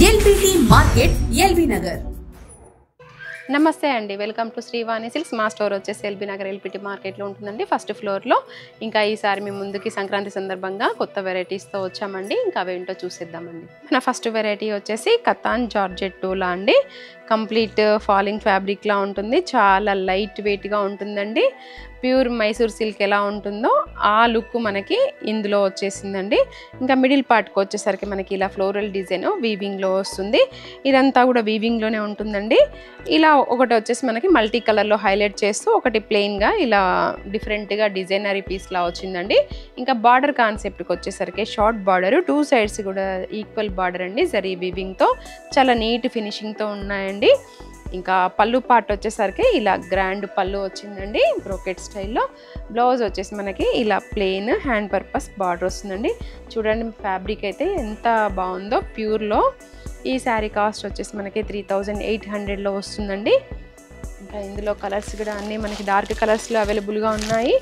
LBT market LB Nagar. నమస్తే అండి, welcome to Srivani silks. మా స్టోర్ వచ్చేసి ఎల్బీ నగర్ ఎల్పిటి మార్కెట్లో ఉంటుందండి, ఫస్ట్ ఫ్లోర్లో. ఇంకా ఈసారి మేము ముందుకి సంక్రాంతి సందర్భంగా కొత్త వెరైటీస్తో వచ్చామండి. ఇంకా అవేంటో చూసేద్దామండి. మన ఫస్ట్ వెరైటీ వచ్చేసి కతాన్ జార్జెట్ టూలా అండి. కంప్లీట్ ఫాలింగ్ ఫ్యాబ్రిక్లా ఉంటుంది, చాలా లైట్ వెయిట్గా ఉంటుందండి. ప్యూర్ మైసూర్ సిల్క్ ఎలా ఉంటుందో ఆ లుక్ మనకి ఇందులో వచ్చేసిందండి. ఇంకా మిడిల్ పార్ట్కి వచ్చేసరికి మనకి ఇలా ఫ్లోరల్ డిజైన్ వీవింగ్లో వస్తుంది. ఇదంతా కూడా వీవింగ్లోనే ఉంటుందండి. ఇలా ఒకటి వచ్చేసి మనకి మల్టీ కలర్లో హైలైట్ చేస్తూ ఒకటి ప్లెయిన్గా ఇలా డిఫరెంట్గా డిజైనరీ పీస్లా వచ్చిందండి. ఇంకా బార్డర్ కాన్సెప్ట్కి వచ్చేసరికి షార్ట్ బార్డర్, టూ సైడ్స్ కూడా ఈక్వల్ బార్డర్ అండి, జరీ వీవింగ్తో చాలా నీట్ ఫినిషింగ్తో ఉన్నాయండి. ఇంకా పళ్ళు పార్ట్ వచ్చేసరికి ఇలా గ్రాండ్ పళ్ళు వచ్చిందండి బ్రోకెట్ స్టైల్లో. బ్లౌజ్ వచ్చేసి మనకి ఇలా ప్లెయిన్ హ్యాండ్ పర్పస్ బార్డర్ వస్తుందండి. చూడండి ఫ్యాబ్రిక్ అయితే ఎంత బాగుందో ప్యూర్లో. ఈ శారీ కాస్ట్ వచ్చేసి మనకి 3800లో వస్తుందండి. ఇంకా ఇందులో కలర్స్ కూడా అన్నీ మనకి డార్క్ కలర్స్లో అవైలబుల్గా ఉన్నాయి.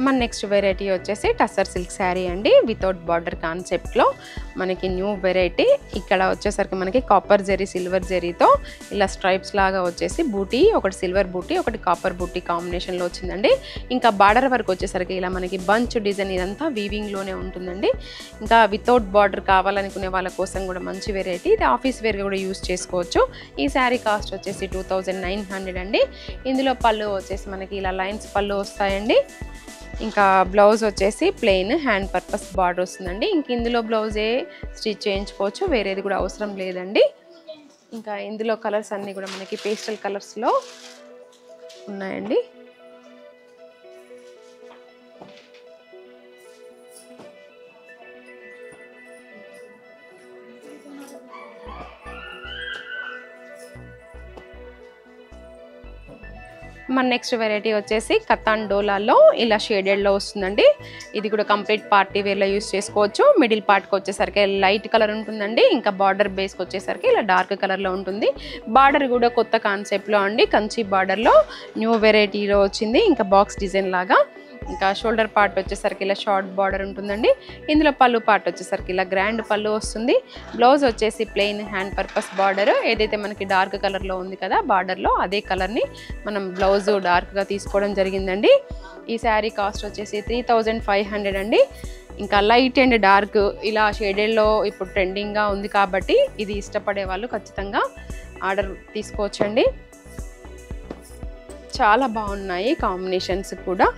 మన నెక్స్ట్ వెరైటీ వచ్చేసి టస్సర్ సిల్క్ శారీ అండి, వితౌట్ బార్డర్ కాన్సెప్ట్లో మనకి న్యూ వెరైటీ. ఇక్కడ వచ్చేసరికి మనకి కాపర్ జరీ సిల్వర్ జరీతో ఇలా స్ట్రైప్స్ లాగా వచ్చేసి బూటీ, ఒకటి సిల్వర్ బూటీ ఒకటి కాపర్ బూటీ కాంబినేషన్లో వచ్చిందండి. ఇంకా బార్డర్ వరకు వచ్చేసరికి ఇలా మనకి బంచ్ డిజైన్ ఇదంతా వీవింగ్లోనే ఉంటుందండి. ఇంకా వితౌట్ బార్డర్ కావాలనుకునే వాళ్ళ కోసం కూడా మంచి వెరైటీ, ఇది ఆఫీస్ వేర్గా కూడా యూస్ చేసుకోవచ్చు. ఈ శారీ కాస్ట్ వచ్చేసి 2900 అండి. ఇందులో పళ్ళు వచ్చేసి మనకి ఇలా లైన్స్ పళ్ళు వస్తాయండి. ఇంకా బ్లౌజ్ వచ్చేసి ప్లెయిన్ హ్యాండ్ పర్పస్ బార్డర్ వస్తుందండి. ఇంక ఇందులో బ్లౌజే స్టిచ్ చేయించుకోవచ్చు, వేరేది కూడా అవసరం లేదండి. ఇంకా ఇందులో కలర్స్ అన్నీ కూడా మనకి పేస్టల్ కలర్స్లో ఉన్నాయండి. మన నెక్స్ట్ వెరైటీ వచ్చేసి కతాన్ డోలాలో ఇలా షేడెడ్లో వస్తుందండి. ఇది కూడా కంప్లీట్ పార్టీ వేర్లో యూస్ చేసుకోవచ్చు. మిడిల్ పార్ట్కి వచ్చేసరికి లైట్ కలర్ ఉంటుందండి. ఇంకా బార్డర్ బేస్కి వచ్చేసరికి ఇలా డార్క్ కలర్లో ఉంటుంది. బార్డర్ కూడా కొత్త కాన్సెప్ట్లో అండి, కంచి బార్డర్లో న్యూ వెరైటీలో వచ్చింది. ఇంకా బాక్స్ డిజైన్ లాగా. ఇంకా షోల్డర్ పార్ట్ వచ్చేసరికి ఇలా షార్ట్ బార్డర్ ఉంటుందండి. ఇందులో పళ్ళు పార్ట్ వచ్చేసరికి ఇలా గ్రాండ్ పళ్ళు వస్తుంది. బ్లౌజ్ వచ్చేసి ప్లెయిన్ హ్యాండ్ పర్పస్ బార్డర్, ఏదైతే మనకి డార్క్ కలర్లో ఉంది కదా బార్డర్లో అదే కలర్ని మనం బ్లౌజ్ డార్క్గా తీసుకోవడం జరిగిందండి. ఈ శారీ కాస్ట్ వచ్చేసి 3500 అండి. ఇంకా లైట్ అండ్ డార్క్ ఇలా షేడెడ్లో ఇప్పుడు ట్రెండింగ్గా ఉంది కాబట్టి ఇది ఇష్టపడే వాళ్ళు ఖచ్చితంగా ఆర్డర్ తీసుకోవచ్చండి. చాలా బాగున్నాయి కాంబినేషన్స్ కూడా.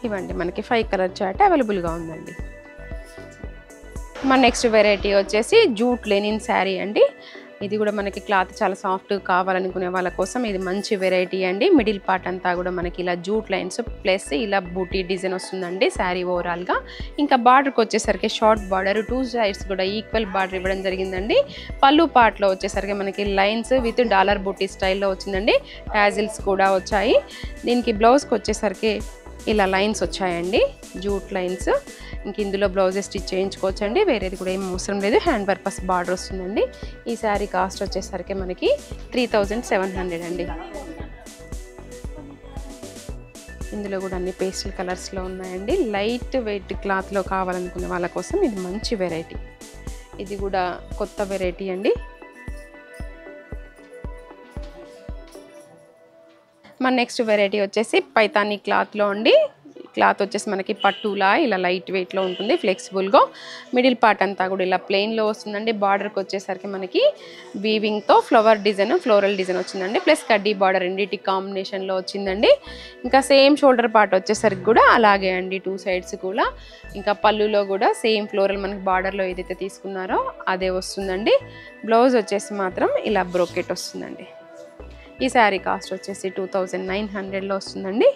ఇవ్వండి మనకి 5 కలర్ చార్ట్ అవైలబుల్గా ఉందండి. మన నెక్స్ట్ వెరైటీ వచ్చేసి జూట్ లెనిన్ శారీ అండి. ఇది కూడా మనకి క్లాత్ చాలా సాఫ్ట్ కావాలనుకునే వాళ్ళ కోసం ఇది మంచి వెరైటీ అండి. మిడిల్ పార్ట్ అంతా కూడా మనకి ఇలా జూట్ లైన్స్ ప్లస్ ఇలా బూటీ డిజైన్ వస్తుందండి శారీ ఓవరాల్గా. ఇంకా బార్డర్కి వచ్చేసరికి షార్ట్ బార్డర్, టూ సైడ్స్ కూడా ఈక్వల్ బార్డర్ ఇవ్వడం జరిగిందండి. పళ్ళు పార్ట్లో వచ్చేసరికి మనకి లైన్స్ విత్ డాలర్ బూటీ స్టైల్లో వచ్చిందండి. టాజిల్స్ కూడా వచ్చాయి. దీనికి బ్లౌజ్కి వచ్చేసరికి ఇలా లైన్స్ వచ్చాయండి, జూట్ లైన్స్. ఇంక ఇందులో బ్లౌజెస్ స్టిచ్ చేయించుకోవచ్చండి, వేరేది కూడా ఏం అవసరం లేదు. హ్యాండ్ పర్పస్ బార్డర్ వస్తుందండి. ఈ శారీ కాస్ట్ వచ్చేసరికి మనకి 3700 అండి. ఇందులో కూడా అన్ని పేస్టల్ కలర్స్లో ఉన్నాయండి. లైట్ వెయిట్ క్లాత్లో కావాలనుకునే వాళ్ళ కోసం ఇది మంచి వెరైటీ. ఇది కూడా కొత్త వెరైటీ అండి. మన నెక్స్ట్ వెరైటీ వచ్చేసి పైతానీ క్లాత్లో అండి. క్లాత్ వచ్చేసి మనకి పట్టులా ఇలా లైట్ వెయిట్లో ఉంటుంది, ఫ్లెక్సిబుల్గా. మిడిల్ పార్ట్ అంతా కూడా ఇలా ప్లెయిన్లో వస్తుందండి. బార్డర్కి వచ్చేసరికి మనకి వీవింగ్తో ఫ్లవర్ డిజైన్, ఫ్లోరల్ డిజైన్ వచ్చిందండి. ప్లస్ కడ్డీ బార్డర్ రెండింటి కాంబినేషన్లో వచ్చిందండి. ఇంకా సేమ్ షోల్డర్ పార్ట్ వచ్చేసరికి కూడా అలాగే అండి, టూ సైడ్స్ కూడా. ఇంకా పళ్ళులో కూడా సేమ్ ఫ్లోరల్ మనకి బార్డర్లో ఏదైతే తీసుకున్నారో అదే వస్తుందండి. బ్లౌజ్ వచ్చేసి మాత్రం ఇలా బ్రోకెట్ వస్తుందండి. ఈ శారీ కాస్ట్ వచ్చేసి 2900లో వస్తుందండి.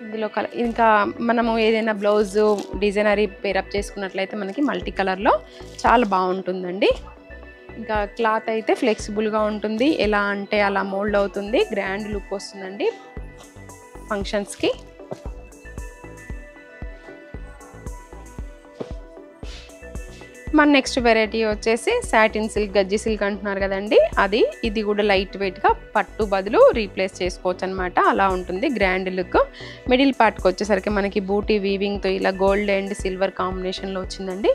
ఇందులో ఇంకా మనము ఏదైనా బ్లౌజ్ డిజైనరీ పేరప్ చేసుకున్నట్లయితే మనకి మల్టీ కలర్లో చాలా బాగుంటుందండి. ఇంకా క్లాత్ అయితే ఫ్లెక్సిబుల్గా ఉంటుంది, ఎలా అంటే అలా మోల్డ్ అవుతుంది, గ్రాండ్ లుక్ వస్తుందండి ఫంక్షన్స్కి. మన నెక్స్ట్ వెరైటీ వచ్చేసి సాటిన్ సిల్క్, గజ్జి సిల్క్ అంటున్నారు కదండి, ఇది కూడా లైట్ వెయిట్గా పట్టు బదులు రీప్లేస్ చేసుకోవచ్చు అనమాట. అలా ఉంటుంది గ్రాండ్ లుక్. మిడిల్ పార్ట్కి వచ్చేసరికి మనకి బూటీ వీవింగ్తో ఇలా గోల్డ్ అండ్ సిల్వర్ కాంబినేషన్లో వచ్చిందండి.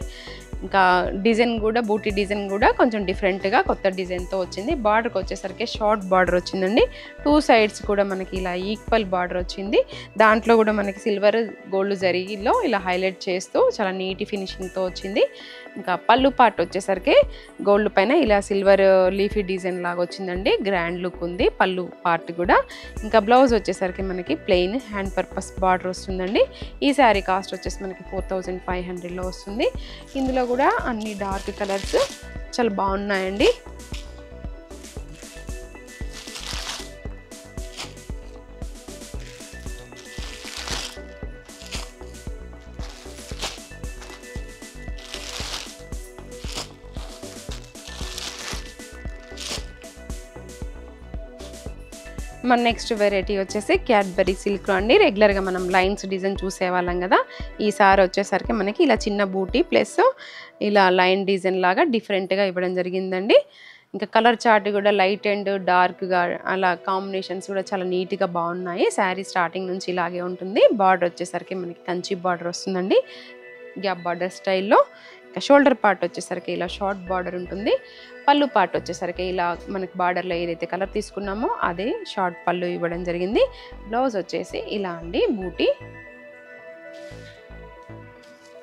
ఇంకా డిజైన్ కూడా బూటీ డిజైన్ కూడా కొంచెం డిఫరెంట్గా కొత్త డిజైన్తో వచ్చింది. బార్డర్కి వచ్చేసరికి షార్ట్ బార్డర్ వచ్చిందండి. 2 సైడ్స్ కూడా మనకి ఇలా ఈక్వల్ బార్డర్ వచ్చింది. దాంట్లో కూడా మనకి సిల్వర్ గోల్డ్ జరీలో ఇలా హైలైట్ చేస్తూ చాలా నీట్ ఫినిషింగ్తో వచ్చింది. ఇంకా పళ్ళు పార్ట్ వచ్చేసరికి గోల్డ్ పైన ఇలా సిల్వర్ లీఫీ డిజైన్ లాగా వచ్చిందండి, గ్రాండ్ లుక్ ఉంది పళ్ళు పార్ట్ కూడా. ఇంకా బ్లౌజ్ వచ్చేసరికి మనకి ప్లెయిన్ హ్యాండ్ పర్పస్ బార్డర్ వస్తుందండి. ఈ శారీ కాస్ట్ వచ్చేసి మనకి 4500లో వస్తుంది. ఇందులో కూడా అన్ని డార్క్ కలర్స్ చాలా బాగున్నాయండి. మన నెక్స్ట్ వెరైటీ వచ్చేసి క్యాడ్బరీ సిల్క్ అండి. రెగ్యులర్గా మనం లైన్స్ డిజైన్ చూసేవాళ్ళం కదా, ఈసారి వచ్చేసరికి మనకి ఇలా చిన్న బూటీ ప్లస్ ఇలా లైన్ డిజైన్ లాగా డిఫరెంట్గా ఇవ్వడం జరిగిందండి. ఇంకా కలర్ చార్ట్ కూడా లైట్ అండ్ డార్క్గా అలా కాంబినేషన్స్ కూడా చాలా నీట్గా బాగున్నాయి. శారీ స్టార్టింగ్ నుంచి ఇలాగే ఉంటుంది. బార్డర్ వచ్చేసరికి మనకి కంచి బార్డర్ వస్తుందండి, గ్యాప్ బార్డర్ స్టైల్లో. ఇంకా షోల్డర్ పార్ట్ వచ్చేసరికి ఇలా షార్ట్ బార్డర్ ఉంటుంది. పళ్ళు పార్ట్ వచ్చేసరికి ఇలా మనకి బార్డర్లో ఏదైతే కలర్ తీసుకున్నామో అదే షార్ట్ పళ్ళు ఇవ్వడం జరిగింది. బ్లౌజ్ వచ్చేసి ఇలా అండి బూటీ.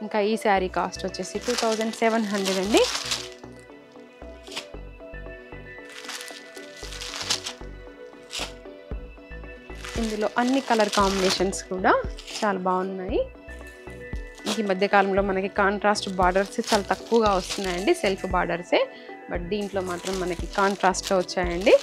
ఇంకా ఈ శారీ కాస్ట్ వచ్చేసి 2700 అండి. ఇందులో అన్ని కలర్ కాంబినేషన్స్ కూడా చాలా బాగున్నాయి. ఈ మధ్యకాలంలో మనకి కాంట్రాస్ట్ బార్డర్స్ చాలా తక్కువగా వస్తున్నాయండి, సెల్ఫ్ బార్డర్సే, బట్ దీంట్లో మాత్రం మనకి కాంట్రాస్ట్గా వచ్చాయండి.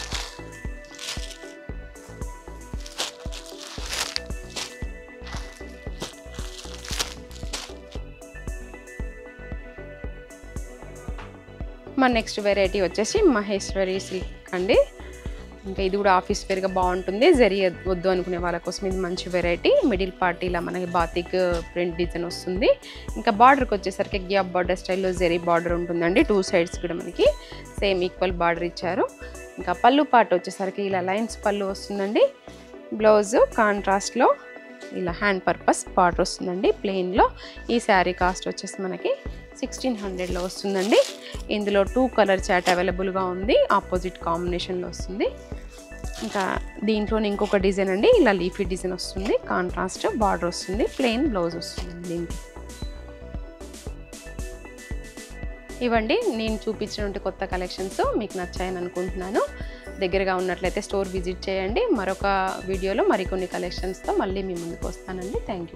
మన నెక్స్ట్ వెరైటీ వచ్చేసి మహేశ్వరి సిల్క్ అండి. ఇంకా ఇది కూడా ఆఫీస్ వేర్గా బాగుంటుంది. జరీ వద్దు అనుకునే వాళ్ళ కోసం ఇది మంచి వెరైటీ. మిడిల్ పార్ట్ ఇలా మనకి బాతిక్ ప్రింట్ డిజైన్ వస్తుంది. ఇంకా బార్డర్కి వచ్చేసరికి గ్యాప్ బార్డర్ స్టైల్లో జరీ బార్డర్ ఉంటుందండి. 2 సైడ్స్ కూడా మనకి సేమ్ ఈక్వల్ బార్డర్ ఇచ్చారు. ఇంకా పళ్ళు పార్ట్ వచ్చేసరికి ఇలా లైన్స్ పళ్ళు వస్తుందండి. బ్లౌజ్ కాంట్రాస్ట్లో ఇలా హ్యాండ్ పర్పస్ బార్డర్ వస్తుందండి ప్లెయిన్లో. ఈ శారీ కాస్ట్ వచ్చేసి మనకి 1600లో వస్తుందండి. ఇందులో 2 కలర్ చాట్ అవైలబుల్గా ఉంది, ఆపోజిట్ కాంబినేషన్లో వస్తుంది. ఇంకా దీంట్లోనే ఇంకొక డిజైన్ అండి, ఇలా లీఫీ డిజైన్ వస్తుంది, కాంట్రాస్ట్ బార్డర్ వస్తుంది, ప్లెయిన్ బ్లౌజ్ వస్తుంది దీనికి. ఇవ్వండి నేను చూపించినటువంటి కొత్త కలెక్షన్స్ మీకు నచ్చాయని అనుకుంటున్నాను. దగ్గరగా ఉన్నట్లయితే స్టోర్ విజిట్ చేయండి. మరొక వీడియోలో మరికొన్ని కలెక్షన్స్తో మళ్ళీ మీ ముందుకు వస్తానండి. Thank you.